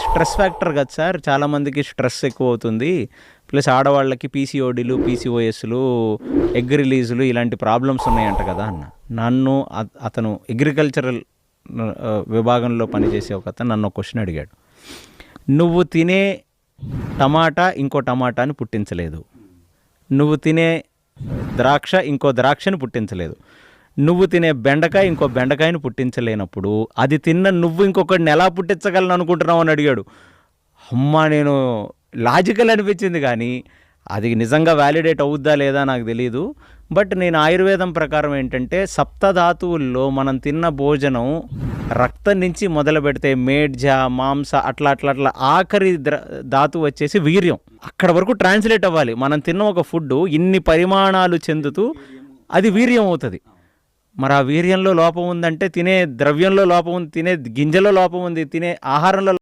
Stress factor కదా sir. చాలామందికి stress ఎక్కువ అవుతుంది. ప్లస్ ఆడవాళ్ళకి పీసీఓడీలు, పీసీఓఎస్లు, ఎగ్ రిలీజులు ఇలాంటి ప్రాబ్లమ్స్ ఉన్నాయంట కదా అన్న. నన్ను అతను అగ్రికల్చరల్ విభాగంలో పనిచేసే ఒక అతను నన్ను ఒక క్వశ్చన్ అడిగాడు. నువ్వు తినే టమాటా ఇంకో టమాటాని పుట్టించలేదు, నువ్వు తినే ద్రాక్ష ఇంకో ద్రాక్షని పుట్టించలేదు, నువ్వు తినే బెండకాయ ఇంకో బెండకాయని పుట్టించలేనప్పుడు అది తిన్న నువ్వు ఇంకొకటిని ఎలా పుట్టించగలను అనుకుంటున్నావు అని అడిగాడు. అమ్మా, నేను లాజికల్ అనిపించింది కానీ అది నిజంగా వ్యాలిడేట్ అవుద్దా లేదా నాకు తెలియదు. బట్ నేను ఆయుర్వేదం ప్రకారం ఏంటంటే సప్తధాతువుల్లో మనం తిన్న భోజనం రక్తం నుంచి మొదలు పెడితే మేడ్జ, మాంస, అట్లా ఆఖరి ధాతువు వచ్చేసి వీర్యం. అక్కడ వరకు ట్రాన్స్లేట్ అవ్వాలి. మనం తిన్న ఒక ఫుడ్ ఇన్ని పరిమాణాలు చెందుతూ అది వీర్యం అవుతుంది. మరి ఆ వీర్యంలో లోపం ఉందంటే తినే ద్రవ్యంలో లోపం ఉంది, తినే గింజలో లోపం ఉంది, తినే ఆహారంలో